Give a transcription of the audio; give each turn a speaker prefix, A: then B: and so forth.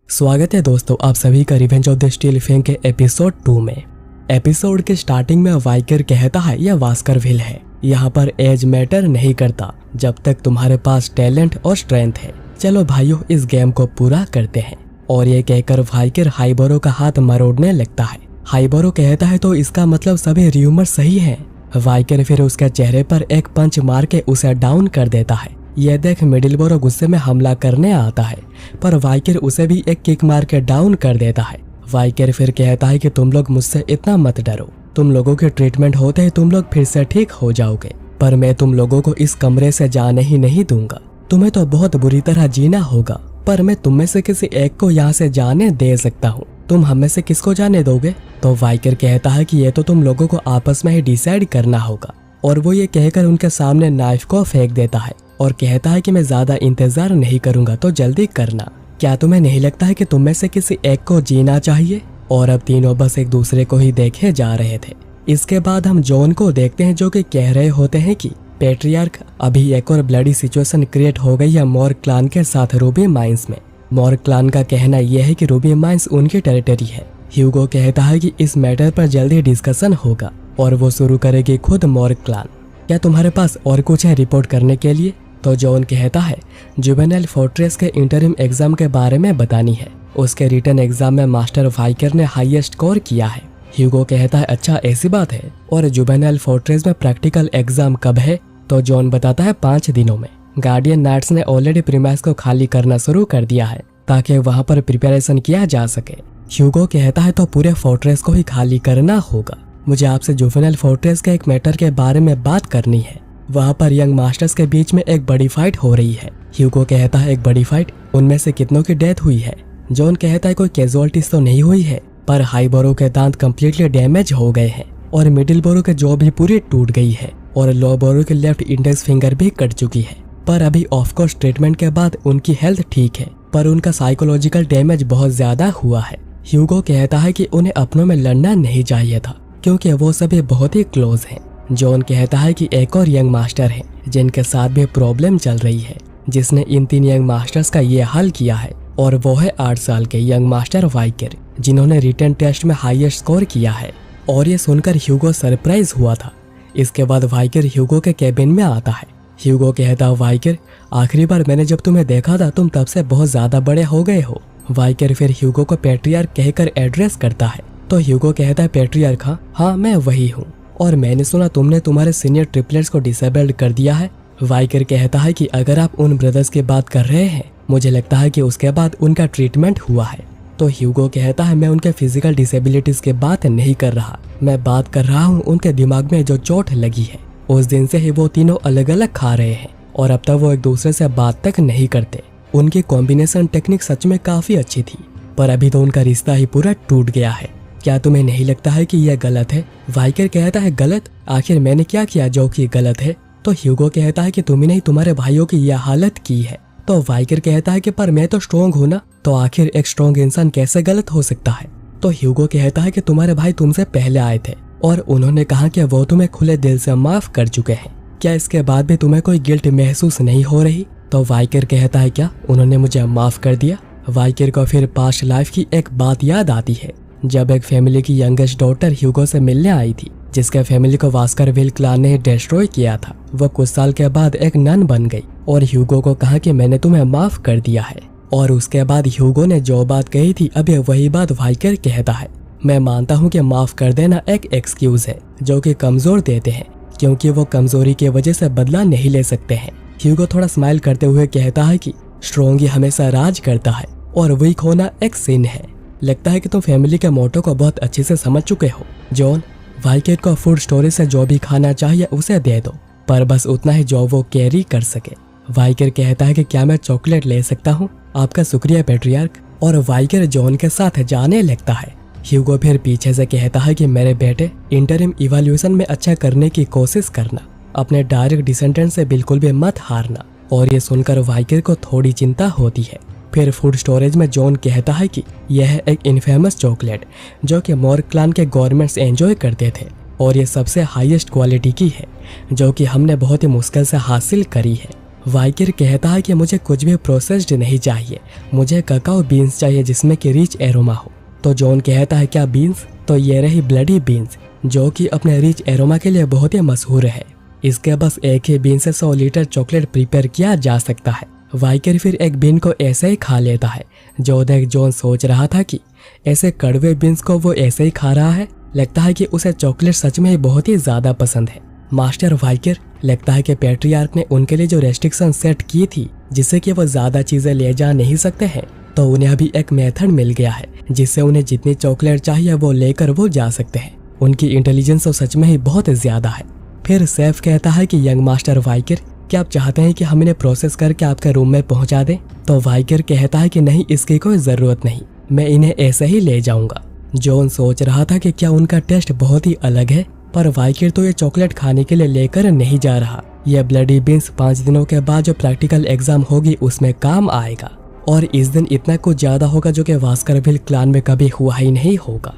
A: स्वागत है दोस्तों आप सभी का Revenge of the Steel Fang के एपिसोड 2 में। एपिसोड के स्टार्टिंग में वाइकर कहता है यह वास्करविल है, यहाँ पर एज मैटर नहीं करता जब तक तुम्हारे पास टैलेंट और स्ट्रेंथ है। चलो भाइयों इस गेम को पूरा करते हैं। और ये कहकर वाइकर हाइबोरो का हाथ मरोड़ने लगता है। हाइबोरो कहता है तो इसका मतलब सभी र्यूमर सही है। वाइकर फिर उसके चेहरे पर एक पंच मार के उसे डाउन कर देता है। यह देख मिडिलबोरो गुस्से में हमला करने आता है, पर वाइकर उसे भी एक किक मार के डाउन कर देता है। वाइकर फिर कहता है कि तुम लोग मुझसे इतना मत डरो, तुम लोगों के ट्रीटमेंट होते ही तुम लोग फिर से ठीक हो जाओगे, पर मैं तुम लोगों को इस कमरे से जाने ही नहीं दूंगा। तुम्हें तो बहुत बुरी तरह जीना होगा, पर मैं तुम में से किसी एक को यहाँ से जाने दे सकता हूँ। तुम हम में से किसको जाने दोगे? तो वाइकर कहता है कि ये तो तुम लोगों को आपस में ही डिसाइड करना होगा। और वो ये कहकर उनके सामने नाइफ को फेंक देता है और कहता है कि मैं ज्यादा इंतजार नहीं करूंगा, तो जल्दी करना। क्या तुम्हें नहीं लगता है कि तुम में से किसी एक को जीना चाहिए? और अब तीनों बस एक दूसरे को ही देखे जा रहे थे। इसके बाद हम जॉन को देखते हैं जो कि कह रहे होते हैं कि पैट्रियार्क अभी एक और ब्लडी सिचुएशन क्रिएट हो गई है मॉर्ग क्लान के साथ रूबी माइंस में। मॉर्ग क्लान का कहना यह है कि रूबी माइंस उनकी टेरिटरी है। ह्यूगो कहता है कि इस मैटर पर जल्दी डिस्कशन होगा और वो शुरू करेगी खुद मॉर्ग क्लान। क्या तुम्हारे पास और कुछ है रिपोर्ट करने के लिए? तो जॉन कहता है जुवेनाइल फोर्ट्रेस के इंटरिम एग्जाम के बारे में बतानी है। उसके रिटर्न एग्जाम में मास्टर वाइकर ने हाईएस्ट स्कोर किया है। ह्यूगो कहता है अच्छा ऐसी बात है, और जुवेनाइल फोर्ट्रेस में प्रैक्टिकल एग्जाम कब है? तो जॉन बताता है 5 दिनों में। गार्डियन नाइट्स ने ऑलरेडी प्रीमाइस को खाली करना शुरू कर दिया है ताकि वहां पर प्रिपरेशन किया जा सके। ह्यूगो कहता है तो पूरे फोर्ट्रेस को ही खाली करना होगा। मुझे आपसे जुवेनाइल फोर्ट्रेस के एक मैटर के बारे में बात करनी है। वहाँ पर यंग मास्टर्स के बीच में एक बड़ी फाइट हो रही है। ह्यूगो कहता है एक बड़ी फाइट, उनमें से कितनों की डेथ हुई है? जॉन कहता है कोई कैजुअलिटीज तो नहीं हुई है, पर हाइबोरो के दांत कम्प्लीटली डैमेज हो गए हैं और मिडिल बोरो के जॉ भी पूरी टूट गई है और लो बोरो की लेफ्ट इंडेक्स फिंगर भी कट चुकी है। पर अभी ऑफकोर्स ट्रीटमेंट के बाद उनकी हेल्थ ठीक है, पर उनका साइकोलॉजिकल डैमेज बहुत ज्यादा हुआ है। ह्यूगो कहता है कि उन्हें अपनों में लड़ना नहीं चाहिए था क्योंकि वो सभी बहुत ही क्लोज हैं। जॉन कहता है कि एक और यंग मास्टर है जिनके साथ भी प्रॉब्लम चल रही है, जिसने इन 3 यंग मास्टर्स का ये हल किया है, और वो है 8 साल के यंग मास्टर वाइकर जिन्होंने रिटन टेस्ट में हाईएस्ट स्कोर किया है। और ये सुनकर ह्यूगो सरप्राइज हुआ था। इसके बाद वाइकर ह्यूगो के केबिन में आता है। ह्यूगो कहता वाइकर आखिरी बार मैंने जब तुम्हें देखा था तुम तब से बहुत ज्यादा बड़े हो गए हो। वाइकर फिर ह्यूगो को पैट्रियार्क कहकर एड्रेस करता है। तो ह्यूगो कहता है पैट्रियार्क हाँ मैं वही हूँ, और मैंने सुना तुमने तुम्हारे सीनियर ट्रिपलेट्स को डिसेबल्ड कर दिया है। वाइकर कहता है कि अगर आप उन ब्रदर्स की बात कर रहे हैं, मुझे लगता है कि उसके बाद उनका ट्रीटमेंट हुआ है। तो ह्यूगो कहता है मैं उनके फिजिकल डिसेबिलिटीज की बात नहीं कर रहा, मैं बात कर रहा हूँ उनके दिमाग में जो चोट लगी है। उस दिन से ही वो तीनों अलग अलग खा रहे हैं और अब तक वो एक दूसरे से बात तक नहीं करते। उनकी कॉम्बिनेशन टेक्निक सच में काफी अच्छी थी, पर अभी तो उनका रिश्ता ही पूरा टूट गया है। क्या तुम्हें नहीं लगता है कि यह गलत है? वाइकर कहता है गलत? आखिर मैंने क्या किया जो कि गलत है? तो ह्यूगो कहता है कि तुम्ही नहीं तुम्हारे भाइयों की यह हालत की है। तो वाइकर कहता है कि पर मैं तो स्ट्रॉन्ग हूँ ना, तो आखिर एक स्ट्रॉन्ग इंसान कैसे गलत हो सकता है? तो ह्यूगो कहता है कि तुम्हारे भाई तुमसे पहले आए थे और उन्होंने कहा कि वो तुम्हें खुले दिल से माफ कर चुके हैं। क्या इसके बाद भी तुम्हें कोई गिल्ट महसूस नहीं हो रही? तो वाइकर कहता है क्या उन्होंने मुझे माफ कर दिया? वाइकर को फिर पास्ट लाइफ की एक बात याद आती है, जब एक फैमिली की यंगेस्ट डॉटर ह्यूगो से मिलने आई थी जिसके फैमिली को वास्करविल क्लान ने डिस्ट्रॉय किया था। वो कुछ साल के बाद एक नन बन गई और ह्यूगो को कहा कि मैंने तुम्हें माफ कर दिया है। और उसके बाद ह्यूगो ने जो बात कही थी अभी वही बात वाइकर कहता है। मैं मानता हूँ कि माफ कर देना एक एक्सक्यूज है जो कि कमजोर देते हैं, क्योंकि वो कमजोरी की वजह से बदला नहीं ले सकते हैं। ह्यूगो थोड़ा स्माइल करते हुए कहता है कि स्ट्रॉन्ग ही हमेशा राज करता है और वीक होना एक सिन है। लगता है कि तुम फैमिली के मोटो को बहुत अच्छे से समझ चुके हो। जॉन, वाइकर को फूड स्टोरेज से जो भी खाना चाहिए उसे दे दो, पर बस उतना ही जो वो कैरी कर सके। वाइकर कहता है कि क्या मैं चॉकलेट ले सकता हूँ? आपका शुक्रिया पैट्रियार्क। और वाइकर जॉन के साथ जाने लगता है। ह्यूगो फिर पीछे से कहता है कि मेरे बेटे इंटरिम इवैल्यूएशन में अच्छा करने की कोशिश करना, अपने डायरेक्ट डिसेंडेंट से बिल्कुल भी मत हारना। और ये सुनकर वाइकर को थोड़ी चिंता होती है। फिर फूड स्टोरेज में जॉन कहता है कि यह है एक इनफेमस चॉकलेट जो कि मॉर्ग क्लान के गवर्नमेंट्स एंजॉय करते थे और ये सबसे हाईएस्ट क्वालिटी की है जो कि हमने बहुत ही मुश्किल से हासिल करी है। वाइकर कहता है कि मुझे कुछ भी प्रोसेस्ड नहीं चाहिए, मुझे ककाओ बीन्स चाहिए जिसमें कि रिच एरोमा हो। तो जॉन कहता है क्या बीन्स? तो ये रही ब्लडी बीन्स, जो कि अपने रिच एरोमा के लिए बहुत ही मशहूर है। इसके बस एक ही बीन से 100 लीटर चॉकलेट प्रिपेयर किया जा सकता है। वाइकर फिर एक बीन को ऐसे ही खा लेता है। जो देख जॉन सोच रहा था कि ऐसे कड़वे बीन्स को वो ऐसे ही खा रहा है, लगता है कि उसे चॉकलेट सच में बहुत ही ज्यादा पसंद है। मास्टर वाइकर लगता है कि पैट्रियार्क ने उनके लिए जो रेस्ट्रिक्शन सेट की थी जिससे कि वो ज्यादा चीजें ले जा नहीं सकते हैं, तो उन्हें अभी एक मेथड मिल गया है जिससे उन्हें जितनी चॉकलेट चाहिए वो लेकर वो जा सकते हैं। उनकी इंटेलिजेंस तो सच में ही बहुत ज्यादा है। फिर सेफ कहता है कि यंग मास्टर वाइकर, क्या आप चाहते हैं कि हम इन्हें प्रोसेस करके आपके रूम में पहुंचा दें? तो वाइकर कहता है कि नहीं, इसकी कोई जरूरत नहीं, मैं इन्हें ऐसे ही ले जाऊंगा। जॉन सोच रहा था कि क्या उनका टेस्ट बहुत ही अलग है, पर वाइकर तो ये चॉकलेट खाने के लिए लेकर नहीं जा रहा। यह ब्लडी बीन्स 5 दिनों के बाद जो प्रैक्टिकल एग्जाम होगी उसमें काम आएगा, और इस दिन इतना कुछ ज्यादा होगा जो कि वास्करविल क्लान में कभी हुआ ही नहीं होगा।